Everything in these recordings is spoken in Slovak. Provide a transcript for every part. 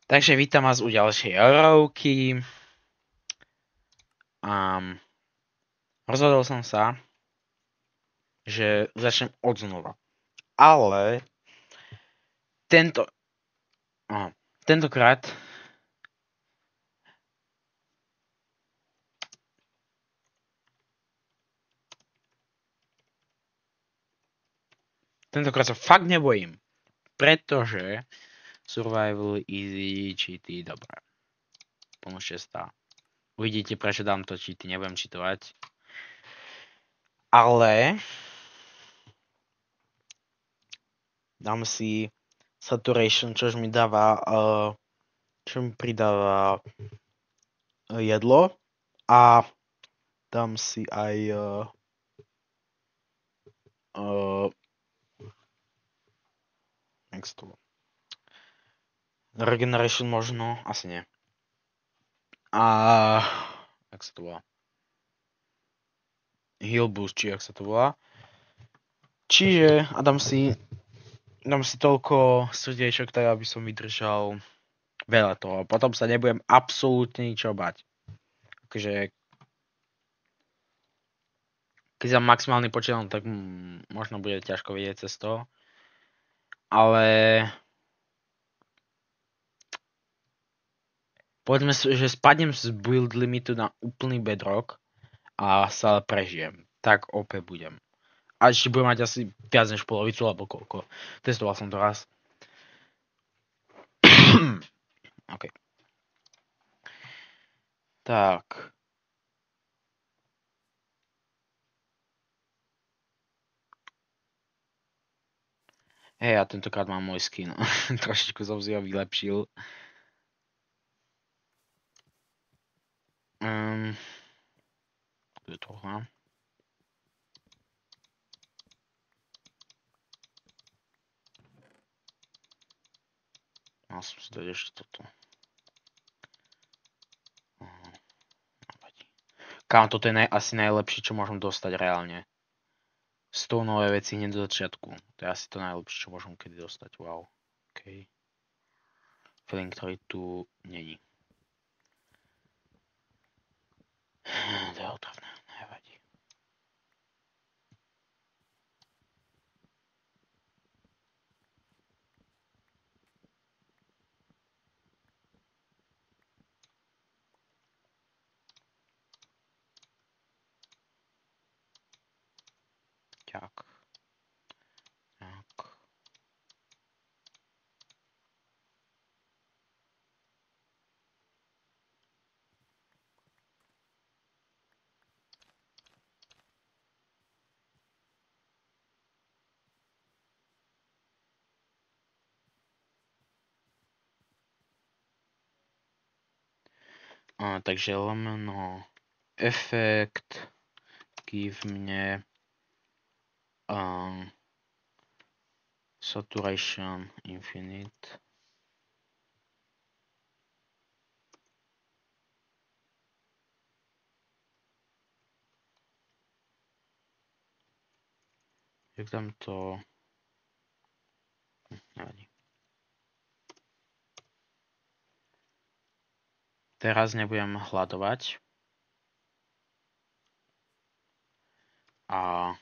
Takže vítam vás u ďalšej eurovky. Rozhodol som sa, že začnem od znova. Ale tento, tentokrát sa fakt nebojím. Pretože survival, easy, cheaty, dobré. Plno 6. Uvidíte, prečo dám to cheaty, nebudem cheatovať. Ale dám si saturation, čo mi dáva, čo mi pridáva jedlo. A dám si aj jak sa to volá? Regeneration možno, asi nie. A jak sa to volá? Heal boost, či jak sa to volá. Čiže a dám si toľko srdiečok, tak aby som vydržal veľa toho. Potom sa nebudem absolútne ničo bať. Takže keď sa maximálny počet, tak možno bude ťažko vidieť cez to. Ale povedzme, že spadnem z build limitu na úplný bedrock a sa prežijem. Tak OP budem. A ešte budem mať asi viac než polovicu, alebo koľko. Testoval som to raz. OK. Tak. Hej, ja tentokrát mám môj skin. Trošičku som si ho vylepšil. Tu je tohle. Mal som si dať ešte toto. Kámo, toto je asi najlepšie, čo môžem dostať reálne. Stoneové veci hneď do začiatku. To je asi to najlepšie, čo môžem kedy dostať. Wow. OK. Feeling, ktorý tu není. To je otravné. Nevadí. Tak. Takže lomeno efekt give mne saturation infinite. Jak dám to... Nevadí. Teraz nebudem hľadovať. A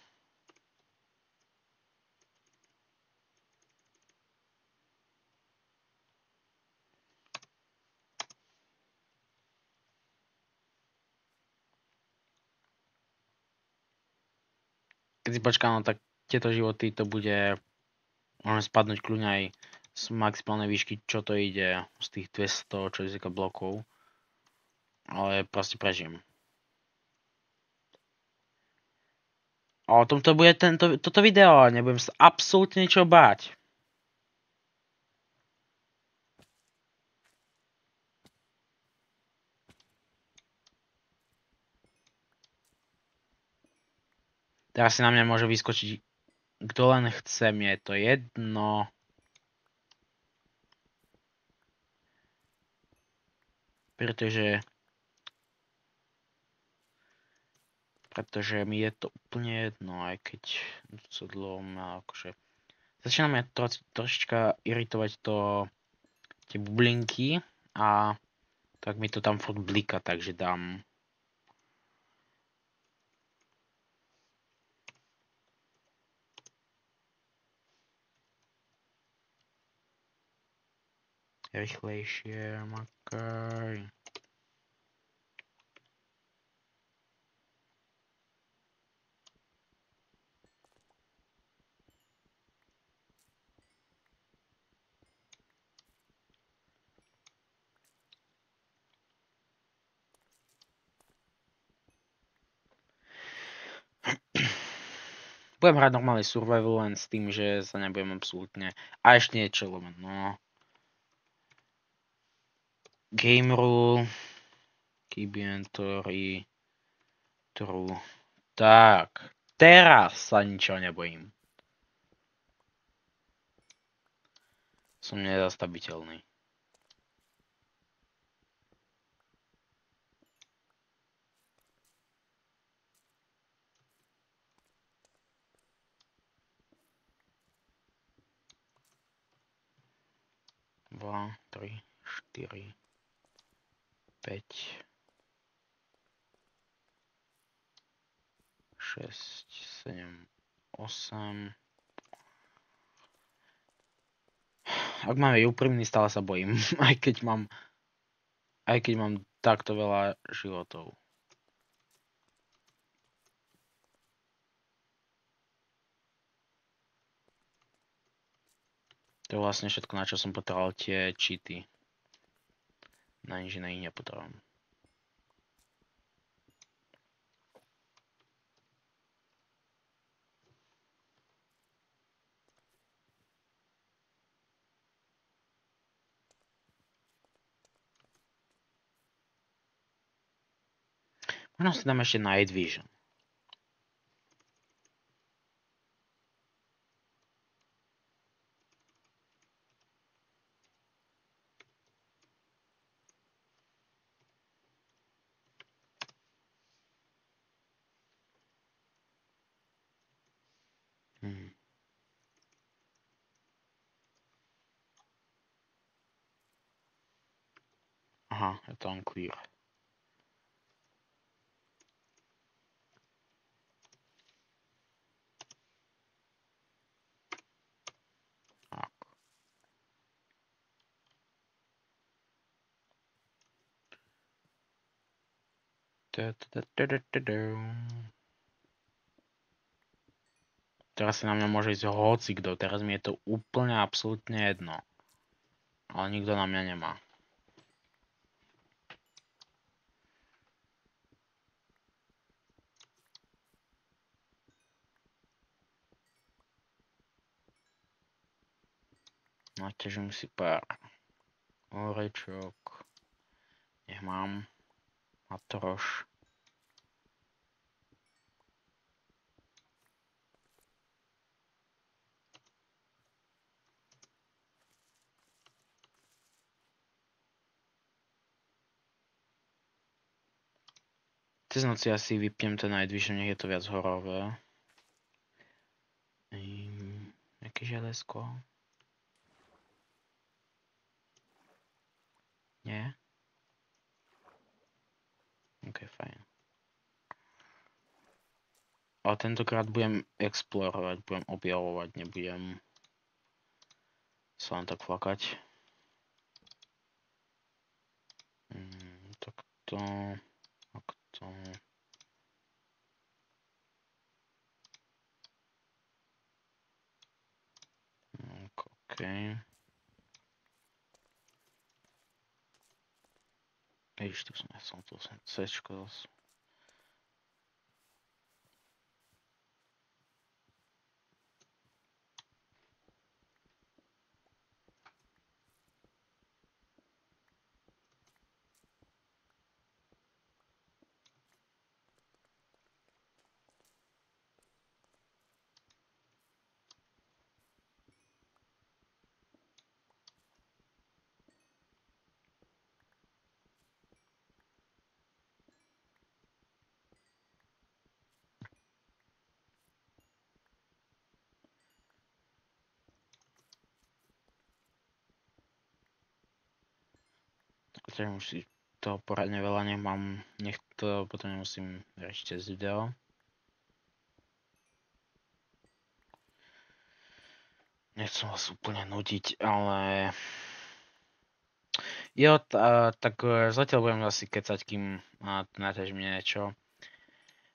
keď si počkám, no tak tieto životy to bude... Môžeme spadnúť kľudne aj z maximálnej výšky, čo to ide z tých 200, čo je blokov. Ale proste prežijem. A o tomto bude toto video, nebudem sa absolútne ničo báť. Teraz si na mňa môže vyskočiť, kto len chce, mne je to jedno. Pretože mi je to úplne jedno, aj keď sa dlho má akože... Začína mňa trošička iritovať to tie bublinky a tak mi to tam furt blika, takže dám rýchlejšie, makaj. Budem hrať normálny survival len s tým, že sa nebudem absolútne... A ešte niečo, no. Game rule, key inventory, true. Tak, teraz sa ničoho nebojím. Som nezastaviteľný. Dva, 3, 4, 5, 6, 7, 8. Ak mám byť úprimný, stále sa bojím, aj keď mám takto veľa životov. To je vlastne všetko, na čo som potreboval tie cheaty. Na nič iné nepotrebujem. Možno si dám ešte Night Vision. Aha, je to unclear. Teraz si na mňa môže ísť hocikto, teraz mi je to úplne absolútne jedno. Ale nikto na mňa nemá. Naťažím si pár orečok. Nech mám. Matroš. Cez noci asi vypnem ten Night Vision, nech je to viac horové. Nejaké želesko. Nie? OK, fajn. Ale tentokrát budem explorovať, budem objavovať, nebudem sa len tak flakať. Takto. Takto. OK. Ježiš, tu som C-čko zase. pretože už si toho poradne veľa nemám. Nech to potom nemusím riešiť cez video. Nechcem vás úplne nudiť, ale... Jo, tak zatiaľ budem asi kecať, kým natážim niečo.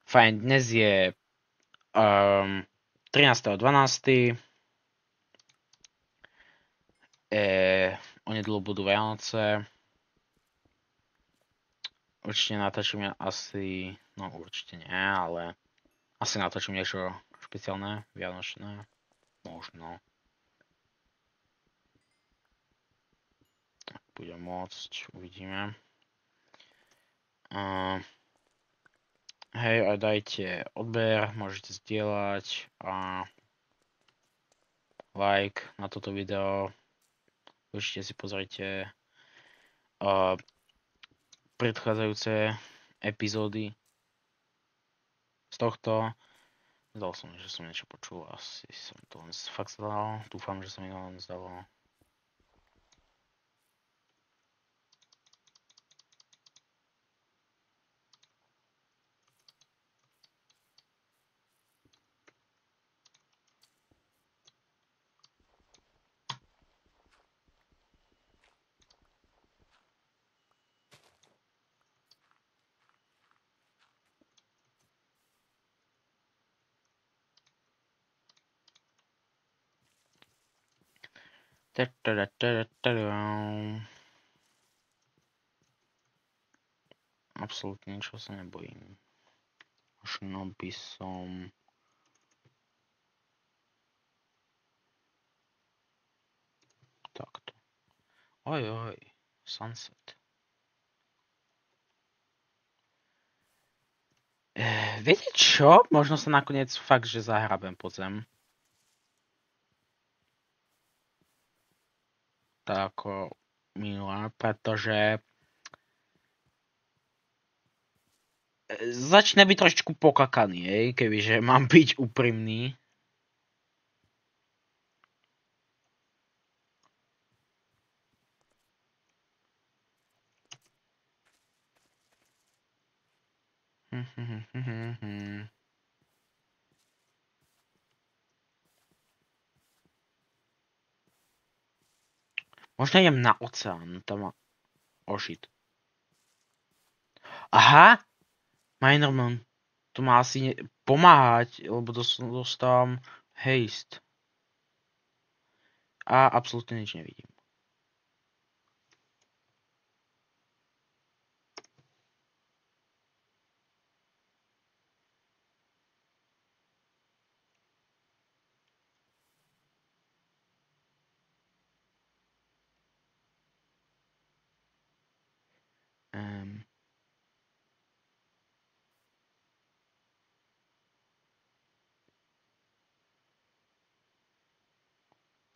Fajn, dnes je 13.12. Onedlho budú Vianoce. Určite natáčim asi... No určite nie, ale... Asi natáčim niečo špeciálne, vianočné. Možno. Budem môcť, uvidíme. Hej, a dajte odber, môžete zdieľať a like na toto video. Určite si pozrite predchádzajúce epizódy z tohto. Zdal som, že som niečo počul, asi som to len fakt zdal. Dúfam, že som to len zdal. Absolútne ničo sa nebojím. Možno by som... Takto. Oj, sunset. Viete čo? Možno sa nakoniec fakt, že zahrabem pod zem. Tak ako minulé, pretože začne byť trošičku pokakaný, kebyže mám byť úprimný. Možno idem na oceán, tam má... Oh shit. Aha! Minerman, to má asi pomáhať, lebo dostávam haste. A absolútne nič nevidím.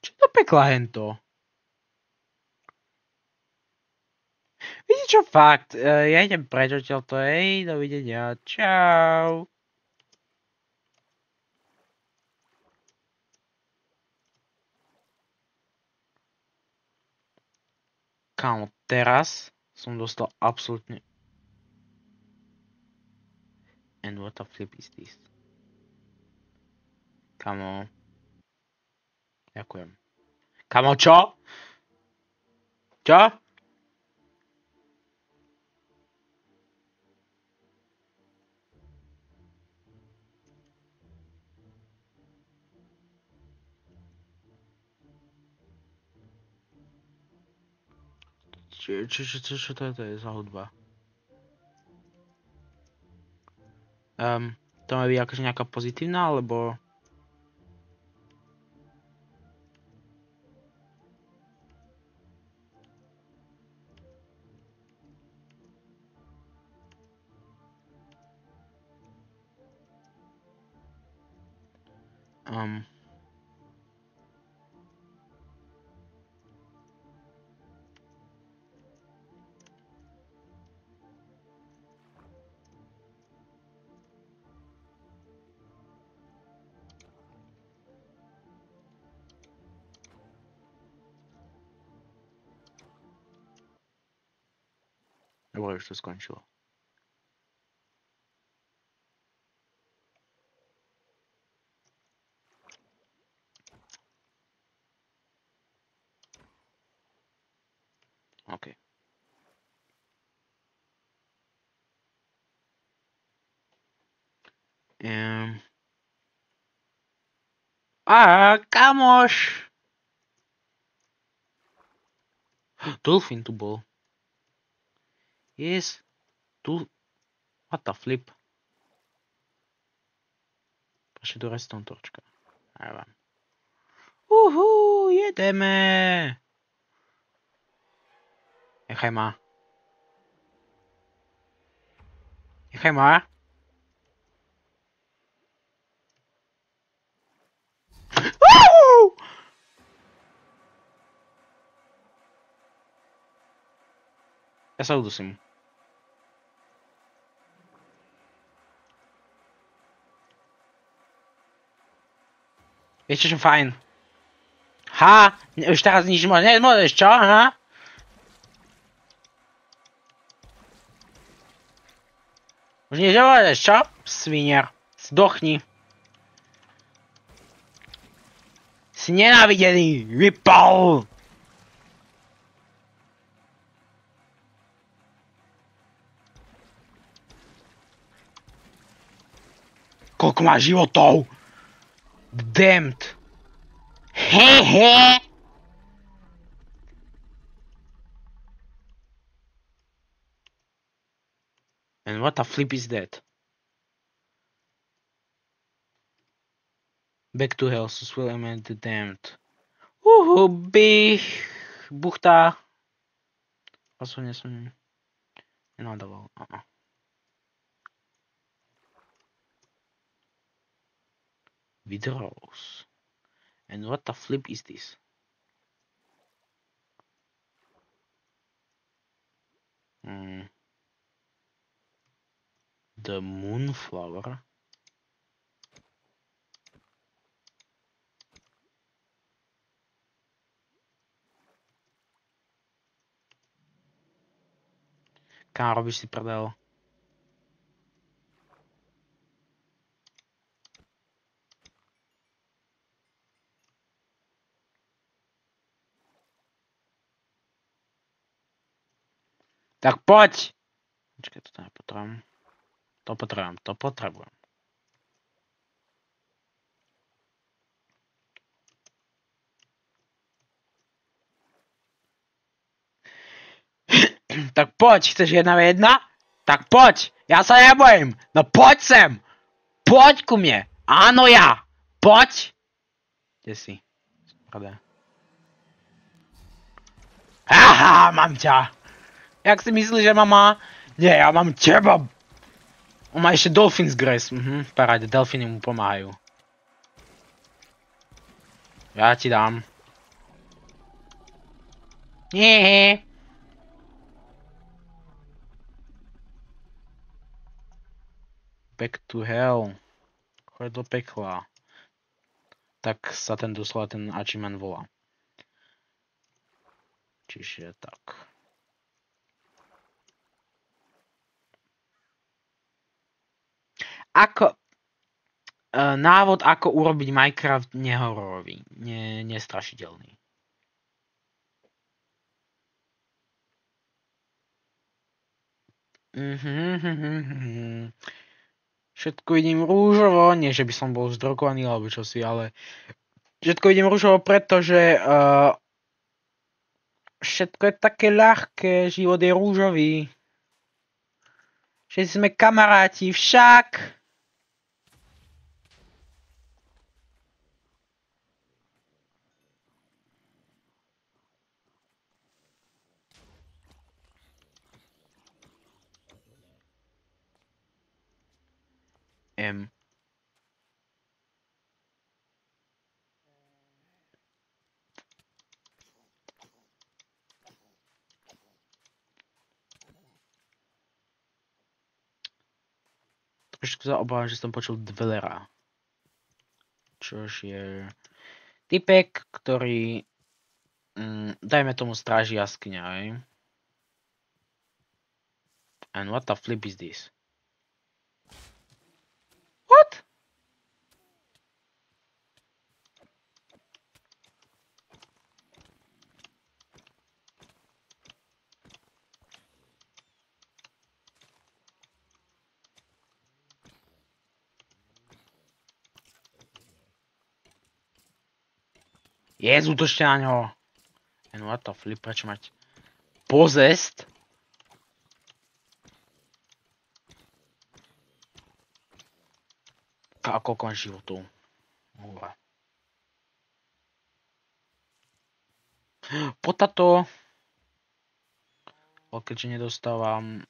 Čo to pekla hento? Viete čo, fakt, ja idem preč odtiaľto, dovidenia, čau. Kámo, teraz som dostal absolútne... And what the flip is this? Kámo. Ďakujem. Kámo, čo? Čo? Čo to je za hudba? To má byť akože nejaká pozitívna, alebo... Dobre, už to skončilo. OK. Kamoš! Dolphin tu bol. Yes. Tu... What the flip? Prečo do restom torčka? Neviem. Jedeme! Nechaj ma. Nechaj ma. Ja sa udusím. Viete čo fajn? Ha? Už teraz nič nemôžeš, čo? Ha? Už nič nemôžeš, čo? Svinier. Zdochni. Si nenávidený. Vypal! Koľko má životov? Damned. Hehe. And what a flip is that? Back to hell, so will element the damned. Buchta. Posunie som nenadával. Withdraws. And what the flip is this? The Moonflower. Kam robíš si prdel? Tak poď! Počkaj, toto nepotrebujem. To potrebujem. Tak poď, chceš 1v1? Tak poď, ja sa nebojím. No poď sem. Poď ku mne. Áno ja. Poď. Kde si? Pravda. Aha, mám ťa. Jak si myslíš, že ma má? Nie, ja mám teba. On má ešte Dolphin's Grace. V paráde, delfíny mu pomáhajú. Ja ti dám. Nie. Back to hell. Choď do pekla. Tak sa ten doslova ten achievement volá. Čiže tak. Návod, ako urobiť Minecraft nehororový, nestrašidelný. Všetko vidím rúžovo, nie že by som bol zdrogovaný alebo čosi, ale všetko vidím rúžovo, pretože všetko je také ľahké, život je rúžový. Všetci sme kamaráti, však. Trošku sa obávam, že som počul Dwellera. Čož je typek, ktorý dajme tomu stráži jaskyňa, hej? And what the flip is this? What? Jezu, útočte na ňo. And what the flip, prečo mať possessed? A koľko mám životov? Potato. Keďže nedostávam...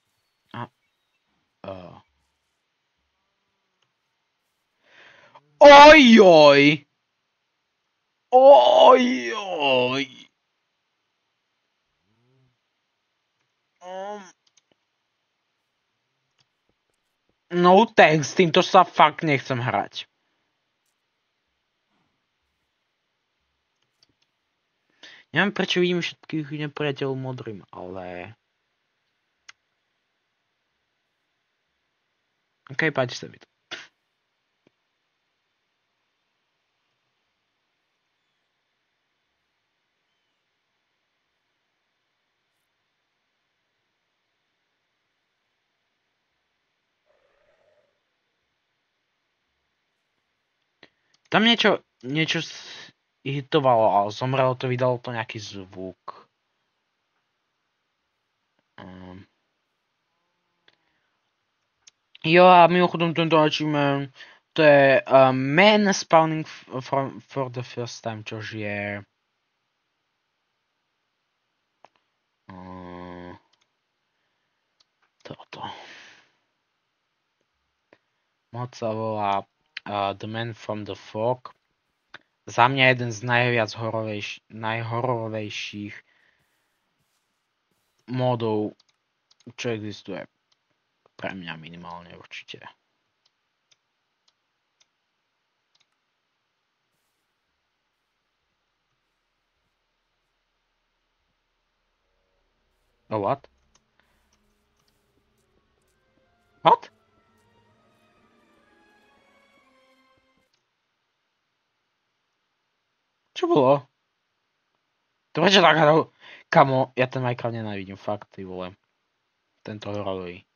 Ojoj! Ojoj! No thanks, týmto sa fakt nechcem hrať. Neviem, prečo vidím všetkých nepriateľov modrým, ale... OK, páči sa mi to. Tam niečo hitovalo, ale zomrelo to, vydalo to nejaký zvuk. Jo, a mimochodom tento achievement, to je man spawning for the first time, čož je... Toto. Mod sa volá The Man from the Fog. Za mňa jeden z najhororovejších modov, čo existuje. Pre mňa minimálne určite. Oh, what? What? Čo bolo? Prečo tak hral? Kamo, ja ten Minecraft nenávidím, fakt, ty vole. Tento hororový.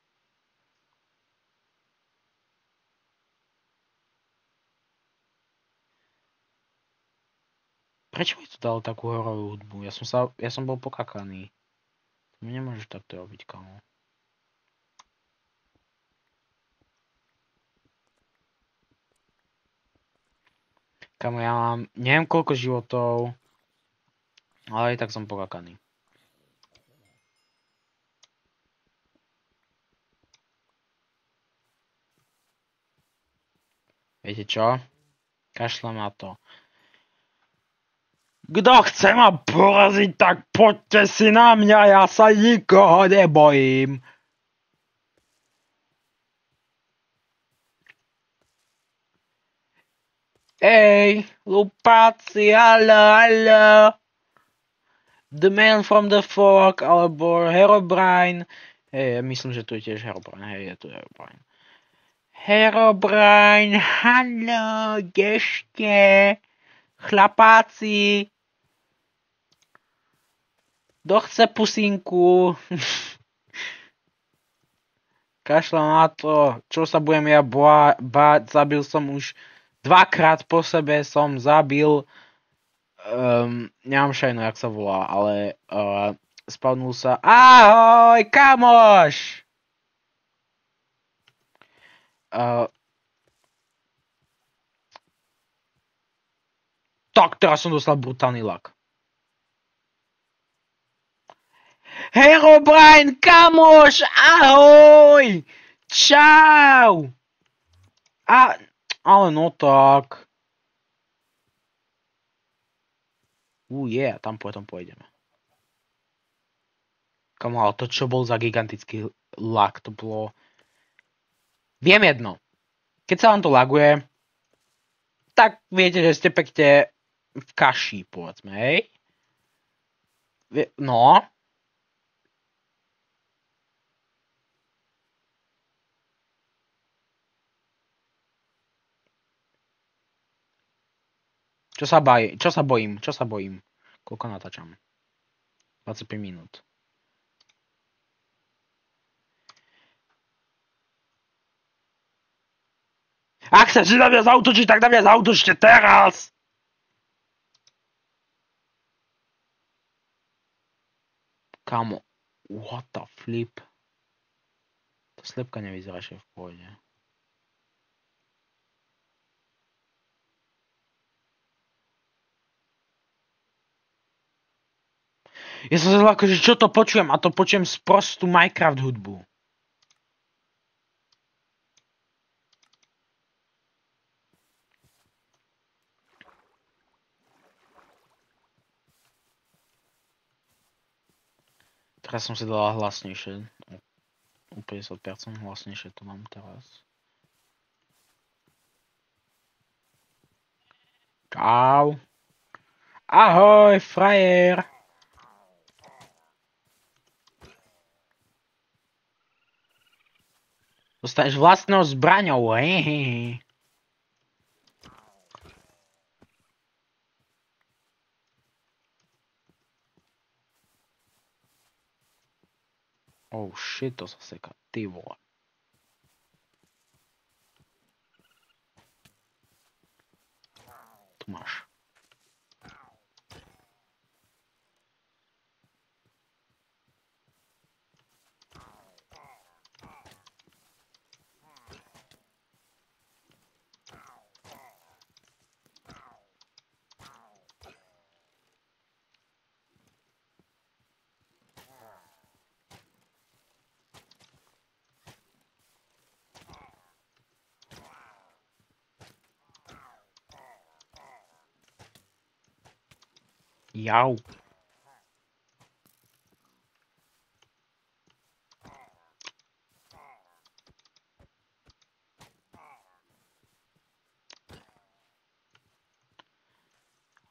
Prečo mi to dalo takú hororovú hudbu? Ja som bol pokakaný. Nemôžeš takto robiť, kamo. Kamo, ja mám neviem koľko životov, ale aj tak som pokakaný. Viete čo? Kašľam na to. Kto chce ma poraziť, tak poďte si na mňa, ja sa nikoho nebojím. Ej, lupáci, haló. The Man from the Fog, alebo Herobrine. Hej, myslím, že tu je tiež Herobrine. Hej, je tu Herobrine. Herobrine, haló, ešte. Chlapáci. Kto chce pusinku? Kašľam na to, čo sa budem ja báť. Zabil som už 2-krát po sebe, som zabil. Nemám šajno, jak sa volá, ale spawnul sa. Ahoj, kamoš! Tak, teraz som dostal brutálny lak. Herobrine, kamoš, ahoj! Čau! Ale no tak. Tam potom pôjdeme. Kamo, ale to čo bol za gigantický lag, to bolo... Viem jedno. Keď sa vám to laguje, tak viete, že ste pekne v kaši, povedzme, hej? No. Čo sa bojím? Čo sa bojím? Koľko natáčam? 25 minút. Ak chceš na mňa zautočiť, tak na mňa zautočte teraz! Kamo, what the flip? Tá slepka nevyzerá ešte v pohode. Ja som zvedel akože čo to počujem a to počujem sprostú Minecraft hudbu. Teraz som si dala hlasnejšie. O 50% hlasnejšie to mám teraz. Čau. Ahoj, frajer. Dostaneš vlastnou zbraňou, hehehe. Oh shit, to sa seka, ty vole. Tu máš. Jau.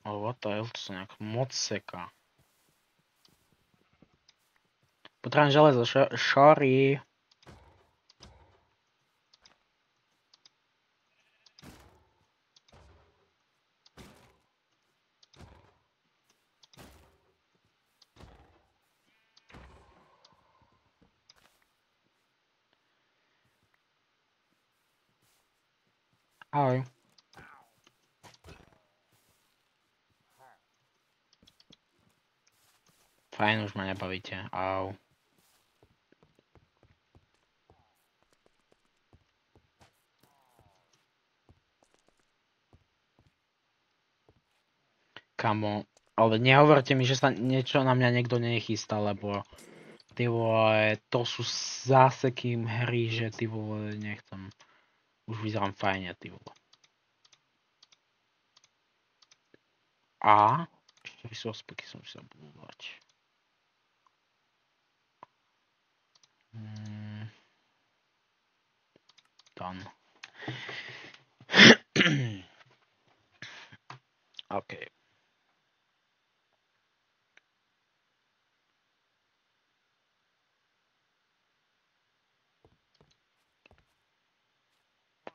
Oh, what the hell, to sa nejak moc seká. Potrebujem železo, sorry. Ahoj. Fajn, už ma nebavíte. Au. Kamo, ale nehovorte mi, že sa niečo na mňa niekto nechystá, lebo ty vole, to sú záseky hry, že ty vole, nechcem. Už vyzerám fajne, ty vole. A? Ešte sú ospeky, som si zabudovať. Done. OK.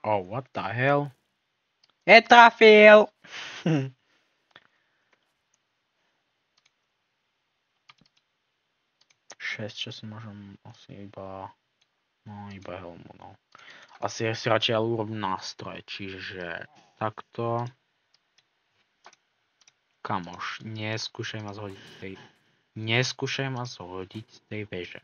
Oh, what the hell? Netrafil! 6, čo si môžem asi iba... No, iba helmu, no. Asi si radšej ale urobím nástroj, čiže takto. Kamoš, neskúšaj ma zhodiť z tej... Neskúšaj ma zhodiť z tej veže.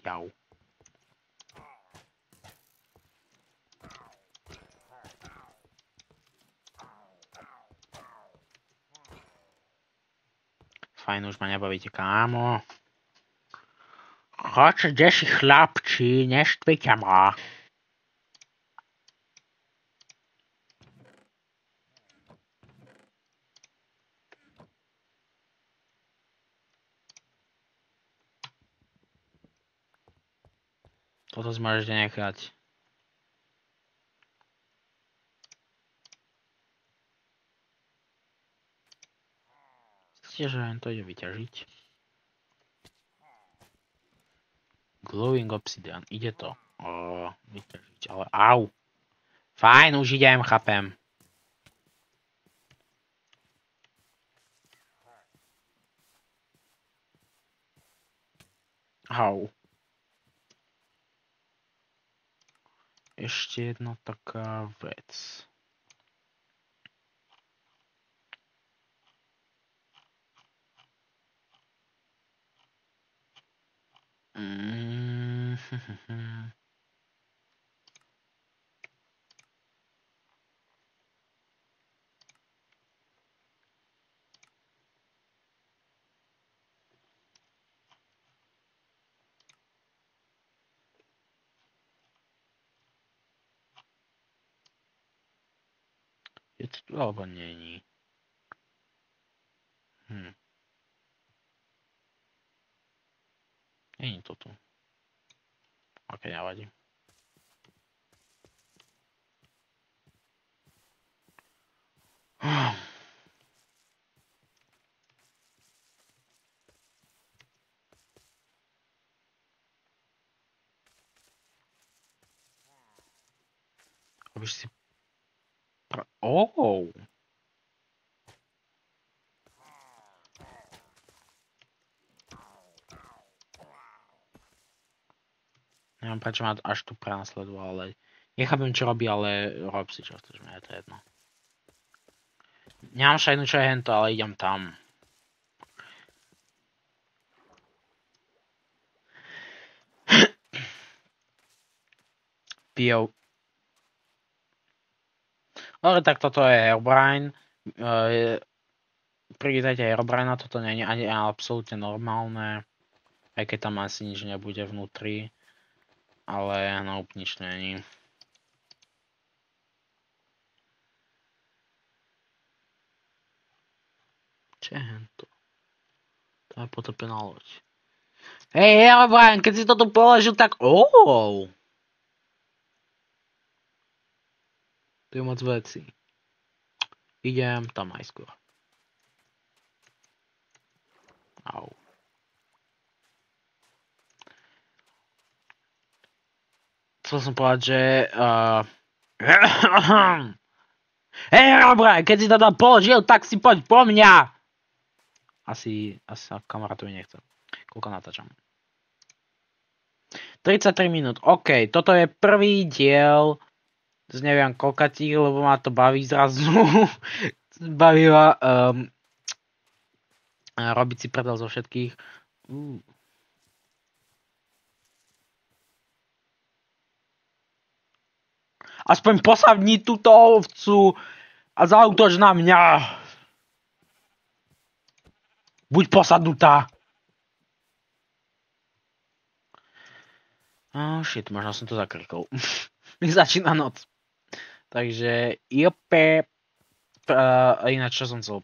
Jau. Fajn, už ma nebavíte, kámo. Choď, kde si chlapci, neštvite ma. Toto si môžete nechať. Myslíte, že to ide vyťažiť? Glowing obsidian, ide to. Vyťažiť, ale au. Fajn, už idem, chápem. Au. Ešte jedna taká vec. Je to tu alebo není? Není to tu. Ok, nevadí. Robíš si... Oh! Neviem, prečo ma až tu prenasledoval, ale... Nechápem, čo robí, ale rob si čo chceš, mne je to jedno. Nemám šajnu, čo je hento, ale idem tam. Pijou. Dobre, tak toto je Herobrine. Privítajte Herobrina, toto nie je ani absolútne normálne. Aj keď tam asi nič nebude vnútri. Ale no, nič není. Čo je hento? To je potopená loď. Hej, Herobrine, keď si to tu položil, tak... Oh! To je moc veci. Idem tam aj skôr. Au. Chcel som povedať, že... Hej, Herobrine, keď si to tam položil, tak si poď po mňa! Asi sa kamarátovi nechcem. Koľko natáčam? 33 minút. OK, toto je prvý diel z neviem koľkatých, lebo ma to baví zrazu. Baví ma robiť si prdel zo všetkých. Aspoň posadni túto ovcu a zaútoč na mňa. Buď posadnutá. Oh shit, možno som to zakrikol. Mi začína noc. Takže jope. Ináč čo som chcel.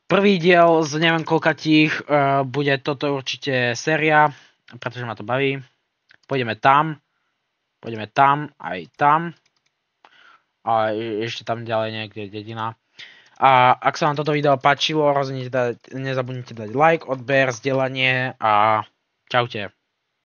Prvý diel z neviem koľkatých bude toto určite séria, pretože ma to baví. Pôjdeme tam, aj tam. A ešte tam ďalej niekde dedina. A ak sa vám toto video páčilo, nezabudnite dať like, odber, zdieľanie a čaute.